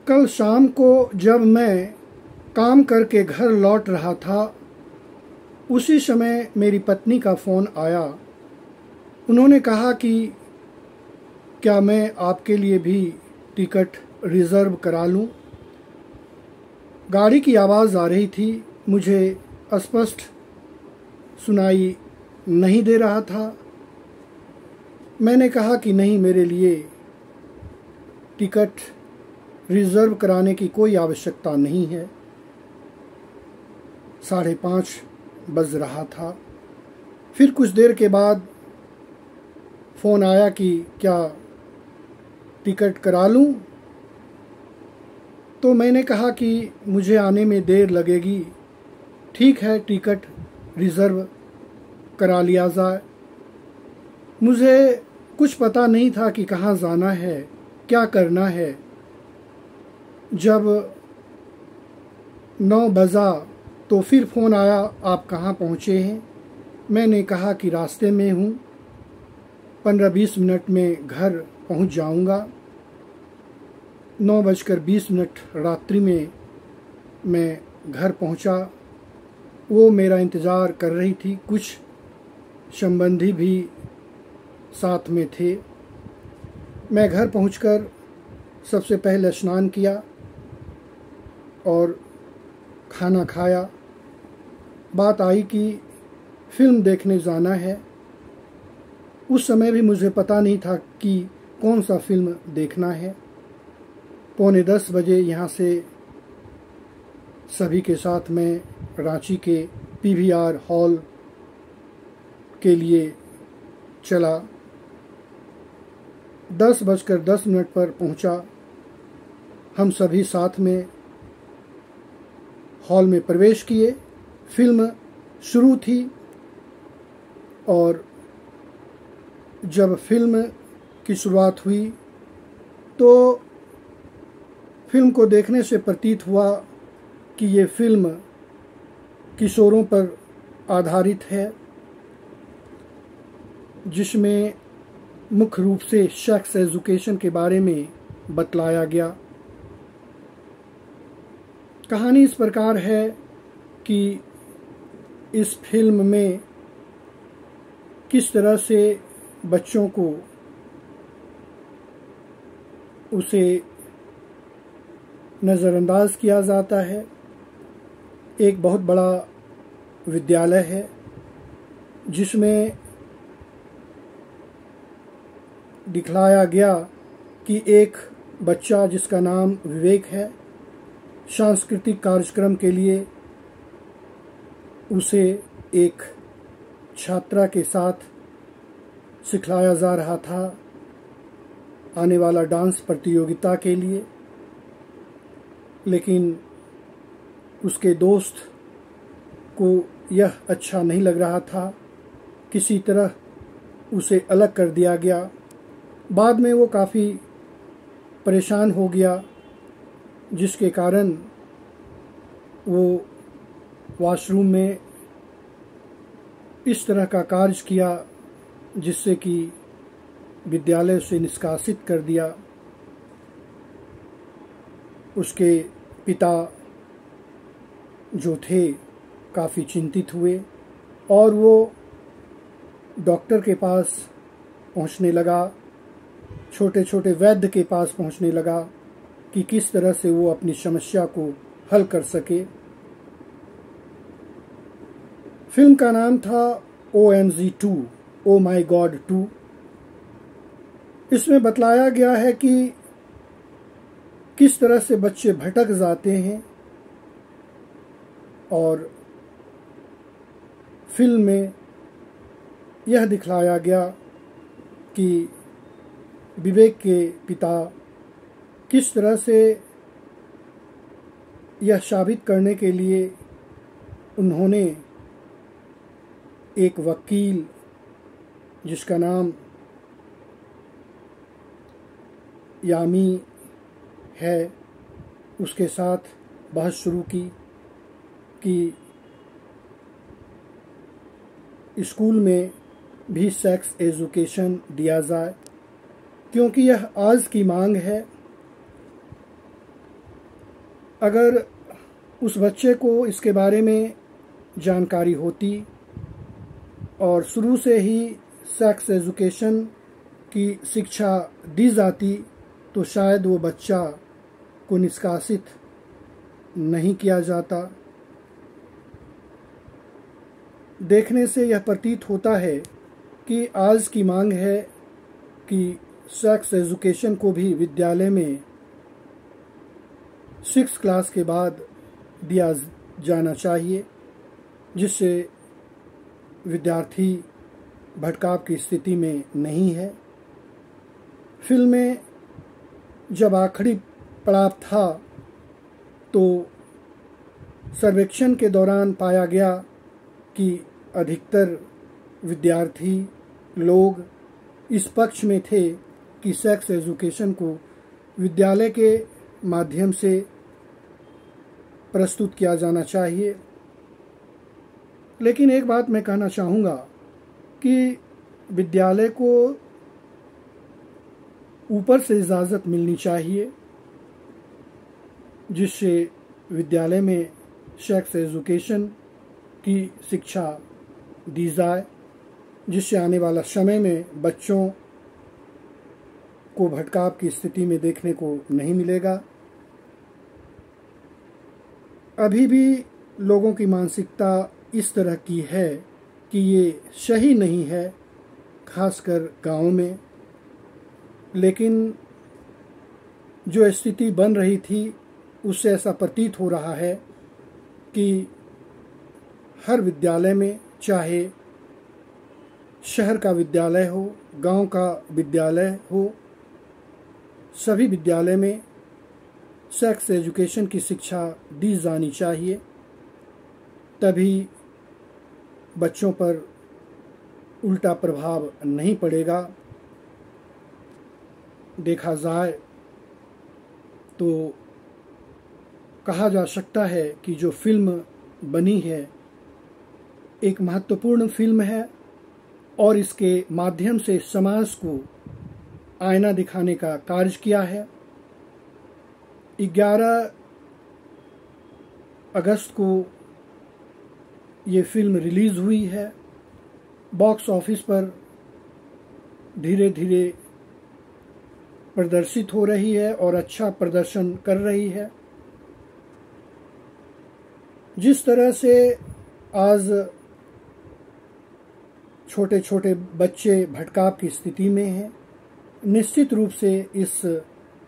कल शाम को जब मैं काम करके घर लौट रहा था, उसी समय मेरी पत्नी का फ़ोन आया। उन्होंने कहा कि क्या मैं आपके लिए भी टिकट रिज़र्व करा लूं। गाड़ी की आवाज़ आ रही थी, मुझे स्पष्ट सुनाई नहीं दे रहा था। मैंने कहा कि नहीं, मेरे लिए टिकट रिज़र्व कराने की कोई आवश्यकता नहीं है। 5:30 बज रहा था। फिर कुछ देर के बाद फ़ोन आया कि क्या टिकट करा लूं। तो मैंने कहा कि मुझे आने में देर लगेगी, ठीक है, टिकट रिज़र्व करा लिया जाए। मुझे कुछ पता नहीं था कि कहाँ जाना है, क्या करना है। जब 9 बजा तो फिर फ़ोन आया, आप कहाँ पहुँचे हैं। मैंने कहा कि रास्ते में हूँ, 15-20 मिनट में घर पहुँच जाऊँगा। 9:20 रात्रि में मैं घर पहुँचा। वो मेरा इंतज़ार कर रही थी, कुछ संबंधी भी साथ में थे। मैं घर पहुंचकर सबसे पहले स्नान किया और खाना खाया। बात आई कि फ़िल्म देखने जाना है। उस समय भी मुझे पता नहीं था कि कौन सा फ़िल्म देखना है। 9:45 बजे यहाँ से सभी के साथ मैं रांची के PVR हॉल के लिए चला। 10:10 पर पहुंचा। हम सभी साथ में हॉल में प्रवेश किए। फिल्म शुरू थी और जब फिल्म की शुरुआत हुई तो फिल्म को देखने से प्रतीत हुआ कि ये फिल्म किशोरों पर आधारित है, जिसमें मुख्य रूप से सेक्स एजुकेशन के बारे में बतलाया गया। कहानी इस प्रकार है कि इस फिल्म में किस तरह से बच्चों को उसे नज़रअंदाज किया जाता है। एक बहुत बड़ा विद्यालय है जिसमें दिखलाया गया कि एक बच्चा जिसका नाम विवेक है, सांस्कृतिक कार्यक्रम के लिए उसे एक छात्रा के साथ सिखलाया जा रहा था आने वाला डांस प्रतियोगिता के लिए। लेकिन उसके दोस्त को यह अच्छा नहीं लग रहा था, किसी तरह उसे अलग कर दिया गया। बाद में वो काफ़ी परेशान हो गया, जिसके कारण वो वॉशरूम में इस तरह का कार्य किया जिससे कि विद्यालय से निष्कासित कर दिया। उसके पिता जो थे काफ़ी चिंतित हुए और वो डॉक्टर के पास पहुंचने लगा, छोटे छोटे वैद्य के पास पहुंचने लगा कि किस तरह से वो अपनी समस्या को हल कर सके। फिल्म का नाम था OMG 2, ओ माई गॉड 2। इसमें बतलाया गया है कि किस तरह से बच्चे भटक जाते हैं और फिल्म में यह दिखलाया गया कि विवेक के पिता किस तरह से यह साबित करने के लिए उन्होंने एक वकील जिसका नाम यामी है उसके साथ बहस शुरू की कि स्कूल में भी सेक्स एजुकेशन दिया जाए, क्योंकि यह आज की मांग है। अगर उस बच्चे को इसके बारे में जानकारी होती और शुरू से ही सेक्स एजुकेशन की शिक्षा दी जाती तो शायद वो बच्चा को निष्कासित नहीं किया जाता। देखने से यह प्रतीत होता है कि आज की मांग है कि सेक्स एजुकेशन को भी विद्यालय में 6 क्लास के बाद दिया जाना चाहिए, जिससे विद्यार्थी भटकाव की स्थिति में नहीं है। फिल्म में जब आखिरी पड़ाव था तो सर्वेक्षण के दौरान पाया गया कि अधिकतर विद्यार्थी लोग इस पक्ष में थे कि सेक्स एजुकेशन को विद्यालय के माध्यम से प्रस्तुत किया जाना चाहिए। लेकिन एक बात मैं कहना चाहूँगा कि विद्यालय को ऊपर से इजाज़त मिलनी चाहिए, जिससे विद्यालय में सेक्स एजुकेशन की शिक्षा दी जाए, जिससे आने वाला समय में बच्चों को भटकाव की स्थिति में देखने को नहीं मिलेगा। अभी भी लोगों की मानसिकता इस तरह की है कि ये सही नहीं है, खासकर गाँव में। लेकिन जो स्थिति बन रही थी उससे ऐसा प्रतीत हो रहा है कि हर विद्यालय में, चाहे शहर का विद्यालय हो, गांव का विद्यालय हो, सभी विद्यालय में सेक्स एजुकेशन की शिक्षा दी जानी चाहिए। तभी बच्चों पर उल्टा प्रभाव नहीं पड़ेगा। देखा जाए तो कहा जा सकता है कि जो फिल्म बनी है एक महत्वपूर्ण फिल्म है और इसके माध्यम से समाज को आईना दिखाने का कार्य किया है। 11 अगस्त को ये फिल्म रिलीज़ हुई है। बॉक्स ऑफिस पर धीरे धीरे प्रदर्शित हो रही है और अच्छा प्रदर्शन कर रही है। जिस तरह से आज छोटे छोटे बच्चे भटकाव की स्थिति में हैं, निश्चित रूप से इस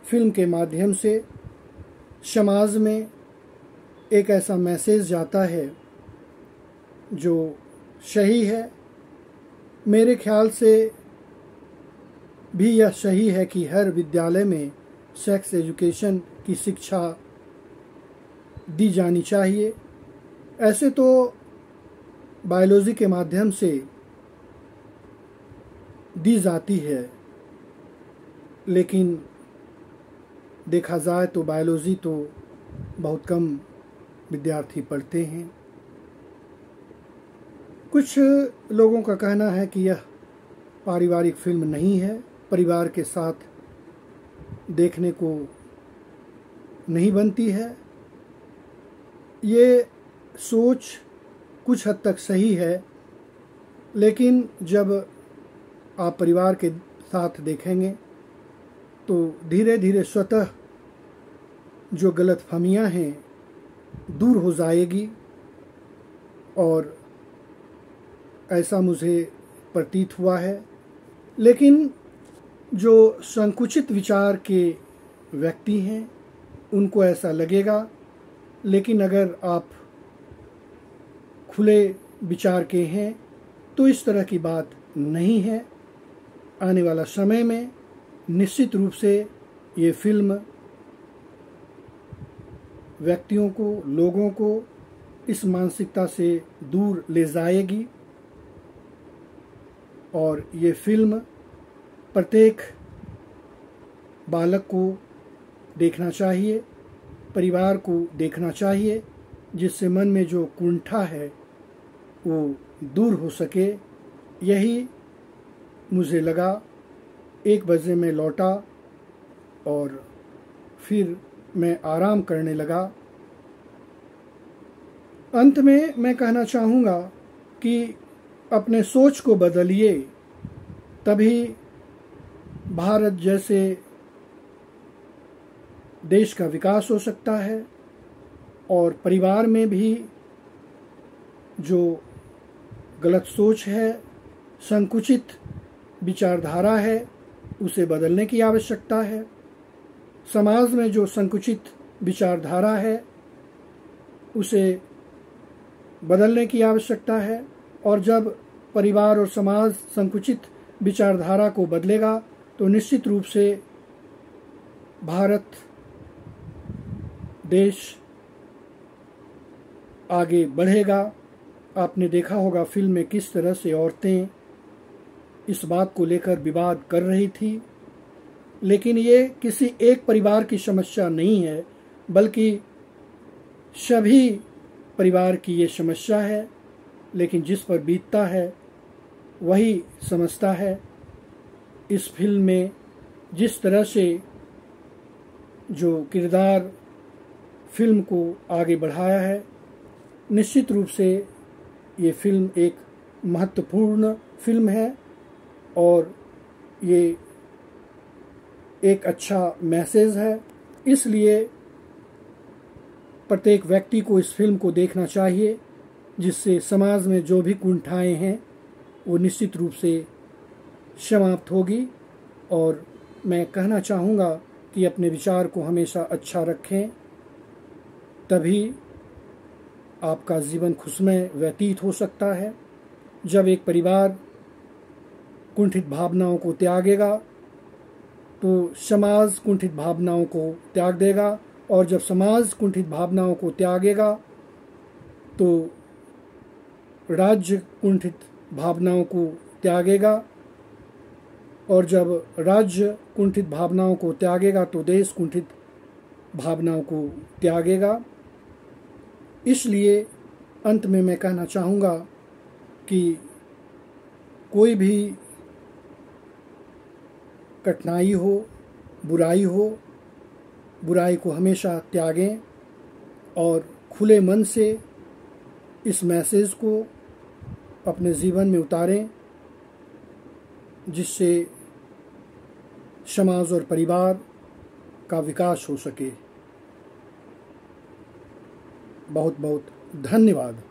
फिल्म के माध्यम से समाज में एक ऐसा मैसेज जाता है जो सही है। मेरे ख्याल से भी यह सही है कि हर विद्यालय में सेक्स एजुकेशन की शिक्षा दी जानी चाहिए। ऐसे तो बायोलॉजी के माध्यम से दी जाती है, लेकिन देखा जाए तो बायोलॉजी तो बहुत कम विद्यार्थी पढ़ते हैं। कुछ लोगों का कहना है कि यह पारिवारिक फिल्म नहीं है, परिवार के साथ देखने को नहीं बनती है। ये सोच कुछ हद तक सही है, लेकिन जब आप परिवार के साथ देखेंगे तो धीरे धीरे स्वतः जो गलतफहमियां हैं दूर हो जाएगी, और ऐसा मुझे प्रतीत हुआ है। लेकिन जो संकुचित विचार के व्यक्ति हैं उनको ऐसा लगेगा, लेकिन अगर आप खुले विचार के हैं तो इस तरह की बात नहीं है। आने वाला समय में निश्चित रूप से ये फिल्म व्यक्तियों को, लोगों को इस मानसिकता से दूर ले जाएगी, और ये फिल्म प्रत्येक बालक को देखना चाहिए, परिवार को देखना चाहिए, जिससे मन में जो कुंठा है वो दूर हो सके। यही मुझे लगा। 1 बजे मैं लौटा और फिर मैं आराम करने लगा। अंत में मैं कहना चाहूँगा कि अपने सोच को बदलिए, तभी भारत जैसे देश का विकास हो सकता है। और परिवार में भी जो गलत सोच है, संकुचित विचारधारा है, उसे बदलने की आवश्यकता है। समाज में जो संकुचित विचारधारा है उसे बदलने की आवश्यकता है। और जब परिवार और समाज संकुचित विचारधारा को बदलेगा तो निश्चित रूप से भारत देश आगे बढ़ेगा। आपने देखा होगा फिल्म में किस तरह से औरतें इस बात को लेकर विवाद कर रही थी, लेकिन ये किसी एक परिवार की समस्या नहीं है, बल्कि सभी परिवार की ये समस्या है। लेकिन जिस पर बीतता है वही समझता है। इस फिल्म में जिस तरह से जो किरदार फिल्म को आगे बढ़ाया है, निश्चित रूप से ये फिल्म एक महत्वपूर्ण फिल्म है और ये एक अच्छा मैसेज है। इसलिए प्रत्येक व्यक्ति को इस फिल्म को देखना चाहिए, जिससे समाज में जो भी कुंठाएं हैं वो निश्चित रूप से समाप्त होगी। और मैं कहना चाहूँगा कि अपने विचार को हमेशा अच्छा रखें, तभी आपका जीवन खुशमय व्यतीत हो सकता है। जब एक परिवार कुंठित भावनाओं को त्यागेगा तो समाज कुंठित भावनाओं को त्याग देगा, और जब समाज कुंठित भावनाओं को त्यागेगा तो राज्य कुंठित भावनाओं को त्यागेगा, और जब राज्य कुंठित भावनाओं को त्यागेगा तो देश कुंठित भावनाओं को त्यागेगा। इसलिए अंत में मैं कहना चाहूँगा कि कोई भी कठिनाई हो, बुराई को हमेशा त्यागें और खुले मन से इस मैसेज को अपने जीवन में उतारें, जिससे समाज और परिवार का विकास हो सके। बहुत बहुत धन्यवाद।